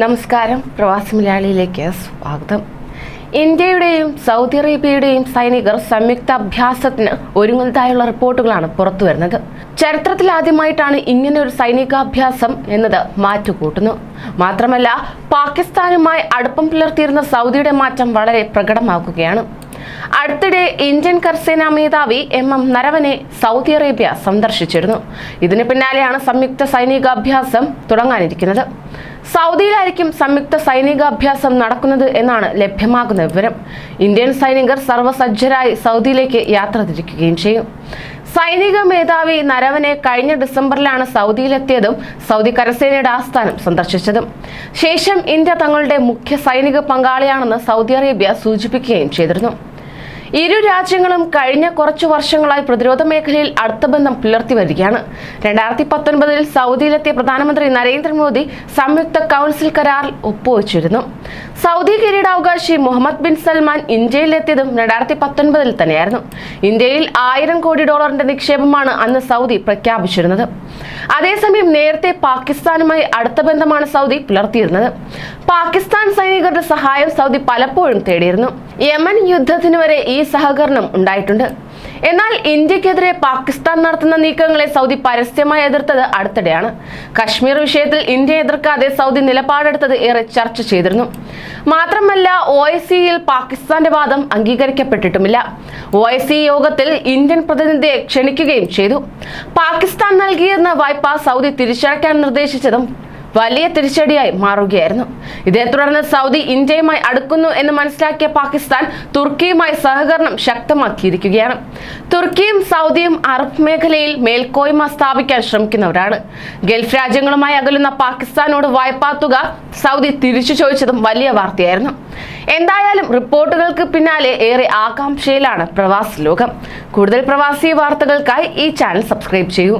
നമസ്കാരം, പ്രവാസി മലയാളിയിലേക്ക് സ്വാഗതം. ഇന്ത്യയുടെയും സൗദി അറേബ്യയുടെയും സൈനികർ സംയുക്ത അഭ്യാസത്തിന് ഒരുങ്ങുന്നതായുള്ള റിപ്പോർട്ടുകളാണ് പുറത്തുവരുന്നത്. ചരിത്രത്തിലാദ്യമായിട്ടാണ് ഇങ്ങനെ ഒരു സൈനികാഭ്യാസം എന്നത് മാറ്റുകൂട്ടുന്നു. മാത്രമല്ല, പാകിസ്ഥാനുമായി അടുപ്പം പുലർത്തിയിരുന്ന സൗദിയുടെ മാറ്റം വളരെ പ്രകടമാക്കുകയാണ്. അടുത്തിടെ ഇന്ത്യൻ കരസേനാ മേധാവി MM നരവനെ സൗദി അറേബ്യ സന്ദർശിച്ചിരുന്നു. ഇതിന് പിന്നാലെയാണ് സംയുക്ത സൈനികാഭ്യാസം തുടങ്ങാനിരിക്കുന്നത്. സൗദിയിലായിരിക്കും സംയുക്ത സൈനികാഭ്യാസം നടക്കുന്നത് എന്നാണ് ലഭ്യമാകുന്ന വിവരം. ഇന്ത്യൻ സൈനികർ സർവ്വസജ്ജരായി സൗദിയിലേക്ക് യാത്ര തിരിക്കുകയും ചെയ്യും. സൈനിക മേധാവി നരവനെ കഴിഞ്ഞ ഡിസംബറിലാണ് സൗദിയിലെത്തിയതും സൗദി കരസേനയുടെ ആസ്ഥാനം സന്ദർശിച്ചതും. ശേഷം ഇന്ത്യ തങ്ങളുടെ മുഖ്യ സൈനിക പങ്കാളിയാണെന്ന് സൗദി അറേബ്യ സൂചിപ്പിക്കുകയും ചെയ്തിരുന്നു. ഇരു രാജ്യങ്ങളും കഴിഞ്ഞ കുറച്ചു വർഷങ്ങളായി പ്രതിരോധ മേഖലയിൽ അടുത്ത ബന്ധം പുലർത്തി വരികയാണ്. 2019 സൗദിയിലെത്തിയ പ്രധാനമന്ത്രി നരേന്ദ്രമോദി സംയുക്ത കൗൺസിൽ കരാറിൽ ഒപ്പുവച്ചിരുന്നു. സൗദി കിരീടാവകാശി മുഹമ്മദ് ബിൻ സൽമാൻ ഇന്ത്യയിലെത്തിയതും 2019 തന്നെയായിരുന്നു. ഇന്ത്യയിൽ $1000 കോടി നിക്ഷേപമാണ് അന്ന് സൗദി പ്രഖ്യാപിച്ചിരുന്നത്. അതേസമയം നേരത്തെ പാകിസ്ഥാനുമായി അടുത്ത ബന്ധമാണ് സൗദി പുലർത്തിയിരുന്നത്. പാകിസ്ഥാൻ സൈനികരുടെ സഹായം സൗദി പലപ്പോഴും തേടിയിരുന്നു. യമൻ യുദ്ധത്തിന് വരെ ഈ സഹകരണം ഉണ്ടായിട്ടുണ്ട്. എന്നാൽ ഇന്ത്യക്കെതിരെ പാകിസ്ഥാൻ നടത്തുന്ന നീക്കങ്ങളെ സൗദി പരസ്യമായി എതിർത്തത് അടുത്തിടെയാണ്. കശ്മീർ വിഷയത്തിൽ ഇന്ത്യ എതിർക്കാതെ സൗദി നിലപാടെടുത്തത് ഏറെ ചർച്ച ചെയ്തിരുന്നു. മാത്രമല്ല, OIC-യിൽ പാകിസ്ഥാന്റെ വാദം അംഗീകരിക്കപ്പെട്ടിട്ടുമില്ല. OIC യോഗത്തിൽ ഇന്ത്യൻ പ്രതിനിധിയെ ക്ഷണിക്കുകയും ചെയ്തു. പാകിസ്ഥാൻ നൽകിയിരുന്ന വായ്പ സൗദി തിരിച്ചടയ്ക്കാൻ നിർദ്ദേശിച്ചതും വലിയ തിരിച്ചടിയായി മാറുകയായിരുന്നു. ഇതേ തുടർന്ന് സൗദി ഇന്ത്യയുമായി അടുക്കുന്നു എന്ന് മനസ്സിലാക്കിയ പാകിസ്ഥാൻ തുർക്കിയുമായി സഹകരണം ശക്തമാക്കിയിരിക്കുകയാണ്. തുർക്കിയും സൗദിയും അറബ് മേഖലയിൽ മേൽക്കോയ്മ സ്ഥാപിക്കാൻ ശ്രമിക്കുന്നവരാണ്. ഗൾഫ് രാജ്യങ്ങളുമായി അകലുന്ന പാകിസ്ഥാനോട് വായ്പാ തുക സൗദി തിരിച്ചു ചോദിച്ചതും വലിയ വാർത്തയായിരുന്നു. എന്തായാലും റിപ്പോർട്ടുകൾക്ക് പിന്നാലെ ഏറെ ആകാംക്ഷയിലാണ് പ്രവാസി ലോകം. കൂടുതൽ പ്രവാസി വാർത്തകൾക്കായി ഈ ചാനൽ സബ്സ്ക്രൈബ് ചെയ്യൂ.